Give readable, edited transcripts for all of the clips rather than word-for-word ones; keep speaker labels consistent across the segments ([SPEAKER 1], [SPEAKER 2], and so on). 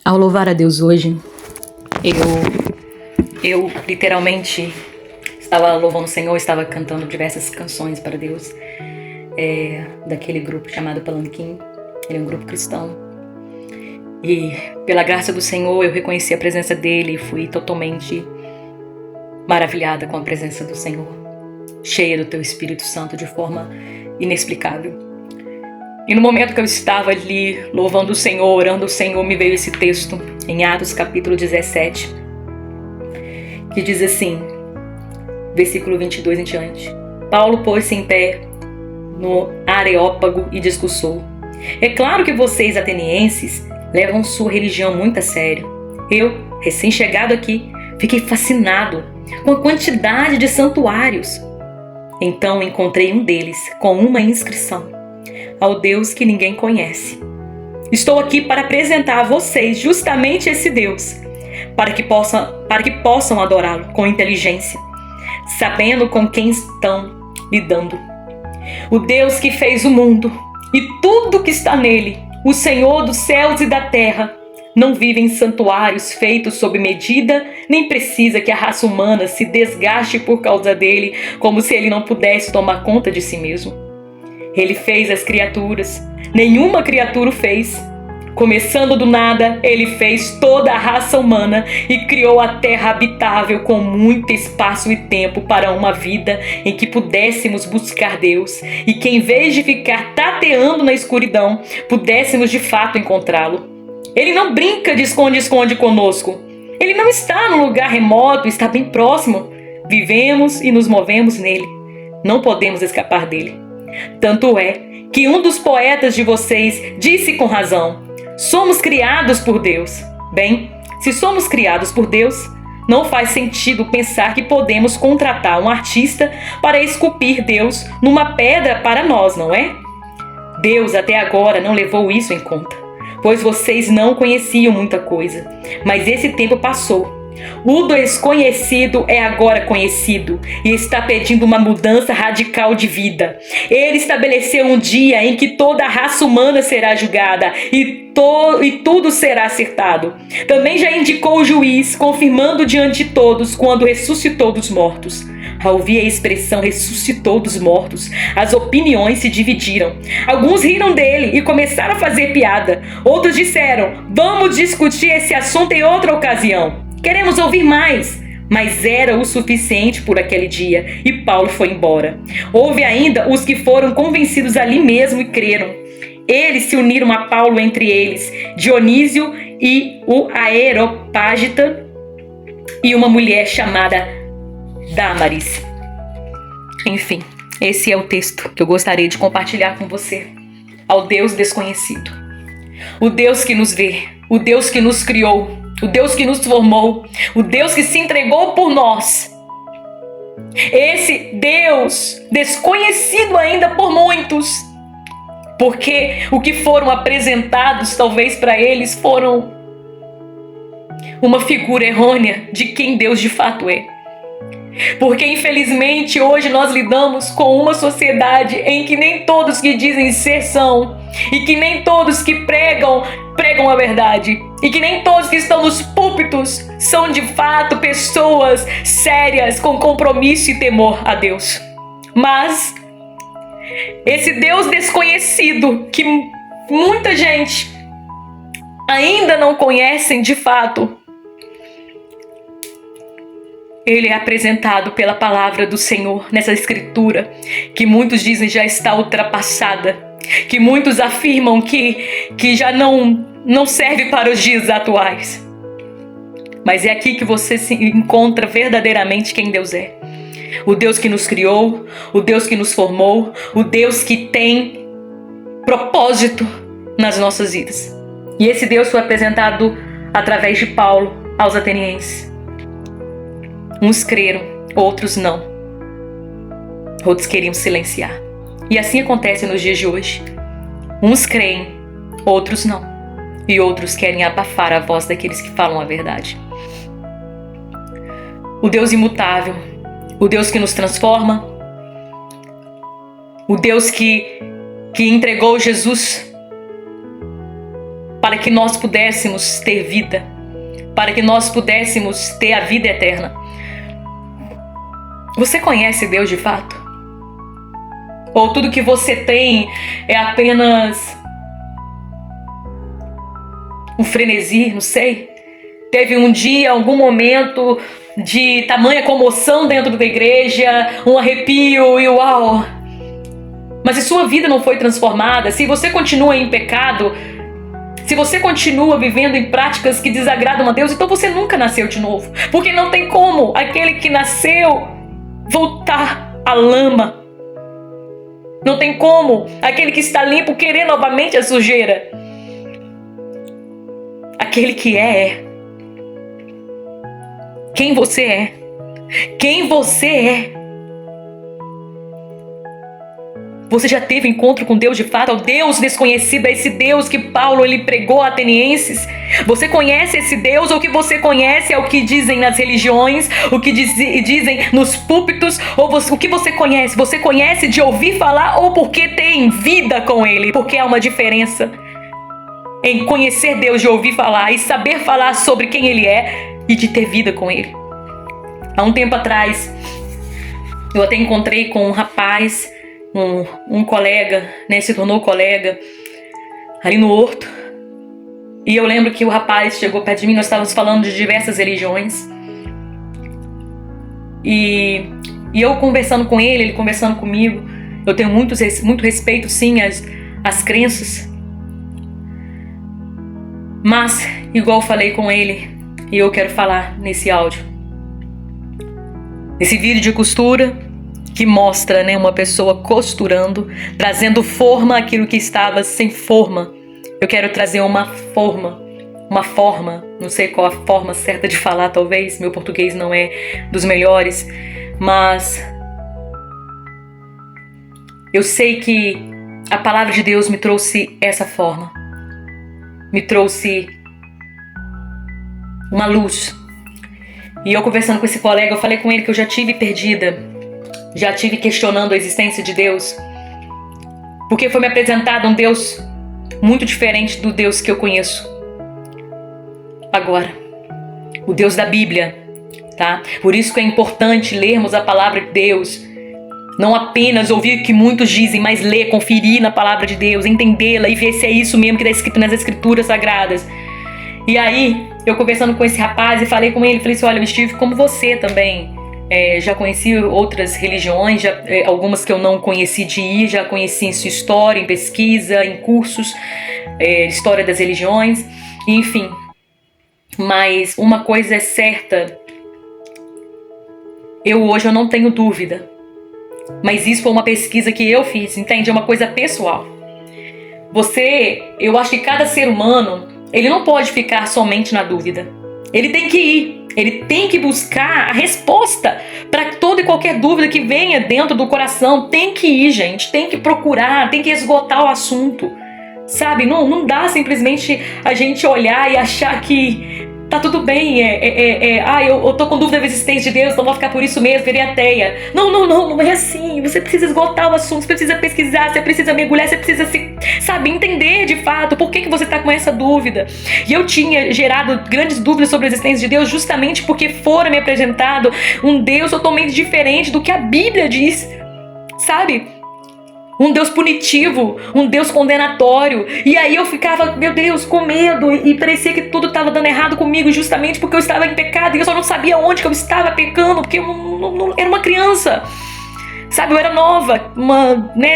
[SPEAKER 1] Ao louvar a Deus hoje, eu literalmente estava louvando o Senhor, estava cantando diversas canções para Deus, daquele grupo chamado Palanquim. Ele é um grupo cristão. E pela graça do Senhor eu reconheci a presença dele e fui totalmente maravilhada com a presença do Senhor, cheia do teu Espírito Santo de forma inexplicável. E no momento que eu estava ali louvando o Senhor, orando ao Senhor, me veio esse texto em Atos capítulo 17, que diz assim, versículo 22 em diante: Paulo pôs-se em pé no Areópago e discursou: é claro que vocês, atenienses, levam sua religião muito a sério. Eu, recém-chegado aqui, fiquei fascinado com a quantidade de santuários. Então encontrei um deles com uma inscrição: ao Deus que ninguém conhece. Estou aqui para apresentar a vocês justamente esse Deus, para que possam adorá-lo com inteligência, sabendo com quem estão lidando. O Deus que fez o mundo e tudo que está nele, o Senhor dos céus e da terra, não vive em santuários feitos sob medida, nem precisa que a raça humana se desgaste por causa dele, como se ele não pudesse tomar conta de si mesmo. Ele fez as criaturas, nenhuma criatura o fez. Começando do nada, ele fez toda a raça humana e criou a terra habitável com muito espaço e tempo para uma vida em que pudéssemos buscar Deus e que, em vez de ficar tateando na escuridão, pudéssemos de fato encontrá-lo. Ele não brinca de esconde-esconde conosco. Ele não está num lugar remoto, está bem próximo. Vivemos e nos movemos nele. Não podemos escapar dele. Tanto é que um dos poetas de vocês disse com razão: somos criados por Deus. Bem, se somos criados por Deus, não faz sentido pensar que podemos contratar um artista para esculpir Deus numa pedra para nós, não é? Deus até agora não levou isso em conta, pois vocês não conheciam muita coisa, mas esse tempo passou. O desconhecido é agora conhecido e está pedindo uma mudança radical de vida. Ele estabeleceu um dia em que toda a raça humana será julgada e tudo será acertado. Também já indicou o juiz, confirmando diante de todos quando ressuscitou dos mortos. Ao ouvir a expressão ressuscitou dos mortos, as opiniões se dividiram. Alguns riram dele e começaram a fazer piada. Outros disseram: vamos discutir esse assunto em outra ocasião. Queremos ouvir mais. Mas era o suficiente por aquele dia e Paulo foi embora. Houve ainda os que foram convencidos ali mesmo e creram. Eles se uniram a Paulo, entre eles Dionísio e o Areópagita e uma mulher chamada Damaris. Enfim, esse é o texto que eu gostaria de compartilhar com você. Ao Deus desconhecido, o Deus que nos vê, o Deus que nos criou, o Deus que nos formou, o Deus que se entregou por nós. Esse Deus desconhecido ainda por muitos, porque o que foram apresentados talvez para eles foram uma figura errônea de quem Deus de fato é. Porque infelizmente hoje nós lidamos com uma sociedade em que nem todos que dizem ser são, e que nem todos que pregam a verdade, e que nem todos que estão nos púlpitos são de fato pessoas sérias com compromisso e temor a Deus. Mas esse Deus desconhecido que muita gente ainda não conhece de fato, ele é apresentado pela palavra do Senhor nessa escritura, que muitos dizem já está ultrapassada, que muitos afirmam que já não serve para os dias atuais. Mas é aqui que você se encontra verdadeiramente quem Deus é. O Deus que nos criou, o Deus que nos formou, o Deus que tem propósito nas nossas vidas. E esse Deus foi apresentado através de Paulo aos atenienses. Uns creram, outros não. Outros queriam silenciar. E assim acontece nos dias de hoje. Uns creem, outros não. E outros querem abafar a voz daqueles que falam a verdade. O Deus imutável, o Deus que nos transforma, o Deus que entregou Jesus para para que nós pudéssemos ter vida, para que nós pudéssemos ter a vida eterna. Você conhece Deus de fato? Ou tudo que você tem é apenas um frenesi, não sei? Teve um dia, algum momento de tamanha comoção dentro da igreja, um arrepio e uau! Mas se sua vida não foi transformada, se você continua em pecado, se você continua vivendo em práticas que desagradam a Deus, então você nunca nasceu de novo. Porque não tem como aquele que nasceu voltar à lama. Não tem como aquele que está limpo querer novamente a sujeira. Aquele que é. Quem você é. Quem você é. Você já teve encontro com Deus de fato? Ao Deus desconhecido, a esse Deus que Paulo ele pregou a atenienses? Você conhece esse Deus? Ou o que você conhece é o que dizem nas religiões, o que dizem nos púlpitos? Ou o que você conhece? Você conhece de ouvir falar ou porque tem vida com Ele? Porque há uma diferença em conhecer Deus de ouvir falar e saber falar sobre quem Ele é e de ter vida com Ele. Há um tempo atrás, eu até encontrei com um rapaz, um colega, né, se tornou colega ali no Horto. E eu lembro que o rapaz chegou perto de mim, nós estávamos falando de diversas religiões. E eu conversando com ele conversando comigo. Eu tenho muito respeito, sim, às crenças. Mas, igual eu falei com ele, e eu quero falar nesse áudio. Esse vídeo de costura que mostra, né, uma pessoa costurando, trazendo forma àquilo que estava sem forma. Eu quero trazer uma forma, não sei qual a forma certa de falar, talvez, meu português não é dos melhores, mas eu sei que a palavra de Deus me trouxe essa forma, me trouxe uma luz. E eu conversando com esse colega, eu falei com ele que eu já tive perdida, já tive questionando a existência de Deus, porque foi me apresentado um Deus muito diferente do Deus que eu conheço agora, o Deus da Bíblia, tá? Por isso que é importante lermos a palavra de Deus, não apenas ouvir o que muitos dizem, mas ler, conferir na palavra de Deus, entendê-la e ver se é isso mesmo que está escrito nas Escrituras Sagradas. E aí, eu conversando com esse rapaz e falei com ele, falei assim, olha, eu estive como você também, já conheci outras religiões, algumas que eu não conheci de ir, já conheci em sua história, em pesquisa, em cursos, história das religiões, enfim. Mas uma coisa é certa, hoje eu não tenho dúvida, mas isso foi uma pesquisa que eu fiz, entende? É uma coisa pessoal. Eu acho que cada ser humano, ele não pode ficar somente na dúvida. Ele tem que ir, ele tem que buscar a resposta para toda e qualquer dúvida que venha dentro do coração. Tem que ir, gente, tem que procurar, tem que esgotar o assunto, sabe? Não dá simplesmente a gente olhar e achar que tá tudo bem, eu tô com dúvida da existência de Deus, então vou ficar por isso mesmo, virei ateia. Não é assim. Você precisa esgotar o assunto, você precisa pesquisar, você precisa mergulhar, você precisa entender de fato por que você tá com essa dúvida. E eu tinha gerado grandes dúvidas sobre a existência de Deus justamente porque fora me apresentado um Deus totalmente diferente do que a Bíblia diz, sabe? Um Deus punitivo, um Deus condenatório. E aí eu ficava, meu Deus, com medo. E parecia que tudo estava dando errado comigo, justamente porque eu estava em pecado. E eu só não sabia onde que eu estava pecando, porque eu não era uma criança. Sabe, eu era nova,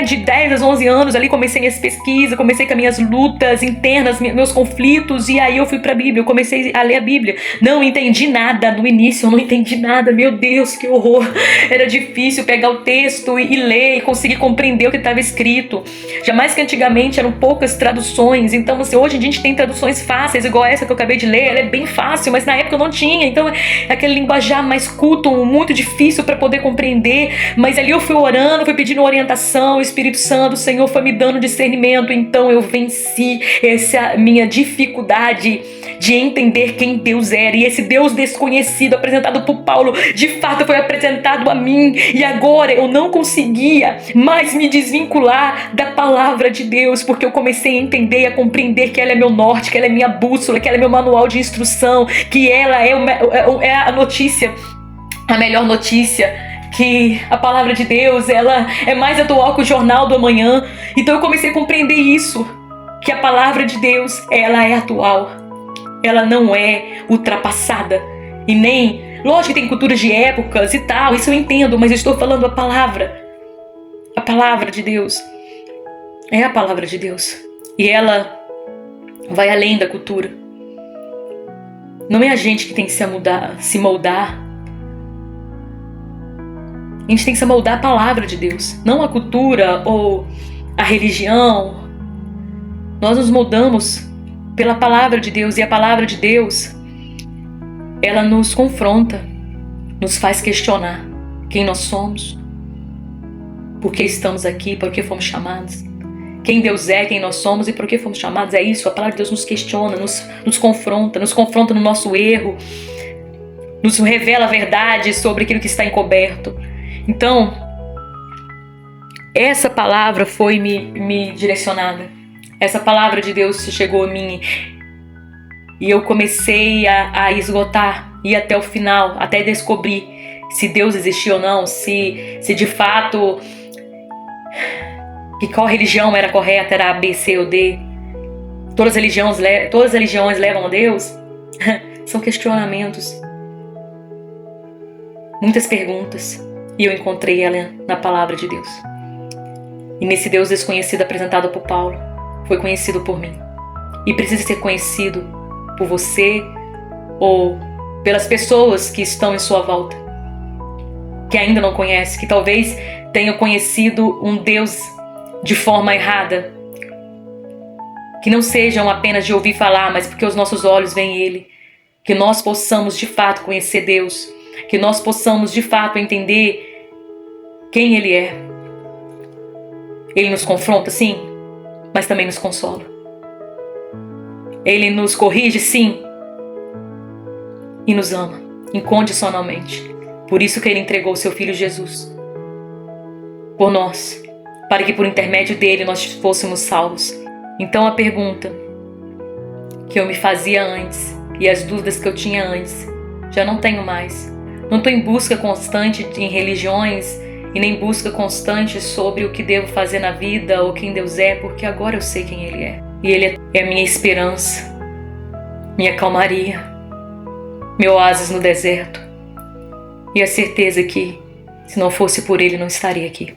[SPEAKER 1] de 10 a 11 anos ali, comecei minhas pesquisas, comecei com as minhas lutas internas, meus conflitos, e aí eu fui pra Bíblia, eu comecei a ler a Bíblia. Não entendi nada no início, eu não entendi nada, meu Deus, que horror. Era difícil pegar o texto e ler e conseguir compreender o que estava escrito. Jamais que antigamente eram poucas traduções, então assim, hoje a gente tem traduções fáceis, igual essa que eu acabei de ler, ela é bem fácil, mas na época eu não tinha, então aquele linguajar mais culto, muito difícil para poder compreender, mas ali eu fui orando, fui pedindo orientação, o Espírito Santo, o Senhor foi me dando discernimento, então eu venci essa minha dificuldade de entender quem Deus era. E esse Deus desconhecido apresentado por Paulo, de fato foi apresentado a mim. E agora eu não conseguia mais me desvincular da palavra de Deus, porque eu comecei a entender e a compreender que ela é meu norte, que ela é minha bússola, que ela é meu manual de instrução, que ela é a notícia, a melhor notícia, que a palavra de Deus, ela é mais atual que o jornal do amanhã. Então eu comecei a compreender isso, que a palavra de Deus, ela é atual, ela não é ultrapassada, e nem, lógico que tem culturas de épocas e tal, isso eu entendo, mas eu estou falando a palavra de Deus, é a palavra de Deus, e ela vai além da cultura. Não é a gente que tem que se moldar. A gente tem que se moldar a palavra de Deus, não a cultura ou a religião. Nós nos moldamos pela palavra de Deus, e a palavra de Deus, ela nos confronta, nos faz questionar quem nós somos, por que estamos aqui, por que fomos chamados, quem Deus é, quem nós somos e por que fomos chamados. É isso, a palavra de Deus nos questiona, nos confronta no nosso erro, nos revela a verdade sobre aquilo que está encoberto. Então, essa palavra foi me direcionada. Essa palavra de Deus chegou a mim e eu comecei a esgotar, ir até o final, até descobrir se Deus existia ou não, se de fato, que qual religião era correta, era A, B, C ou D. Todas as religiões levam a Deus? São questionamentos, muitas perguntas. E eu encontrei ela na palavra de Deus. E nesse Deus desconhecido apresentado por Paulo, foi conhecido por mim. E precisa ser conhecido por você ou pelas pessoas que estão em sua volta, que ainda não conhecem, que talvez tenham conhecido um Deus de forma errada. Que não sejam apenas de ouvir falar, mas porque os nossos olhos veem Ele. Que nós possamos de fato conhecer Deus. Que nós possamos de fato entender quem Ele é. Ele nos confronta, sim, mas também nos consola. Ele nos corrige, sim, e nos ama incondicionalmente. Por isso que Ele entregou o seu Filho Jesus por nós, para que por intermédio dele nós fôssemos salvos. Então a pergunta que eu me fazia antes e as dúvidas que eu tinha antes, já não tenho mais. Não estou em busca constante em religiões e nem busca constante sobre o que devo fazer na vida ou quem Deus é, porque agora eu sei quem Ele é. E Ele é a minha esperança, minha calmaria, meu oásis no deserto. E a certeza que, se não fosse por Ele, não estaria aqui.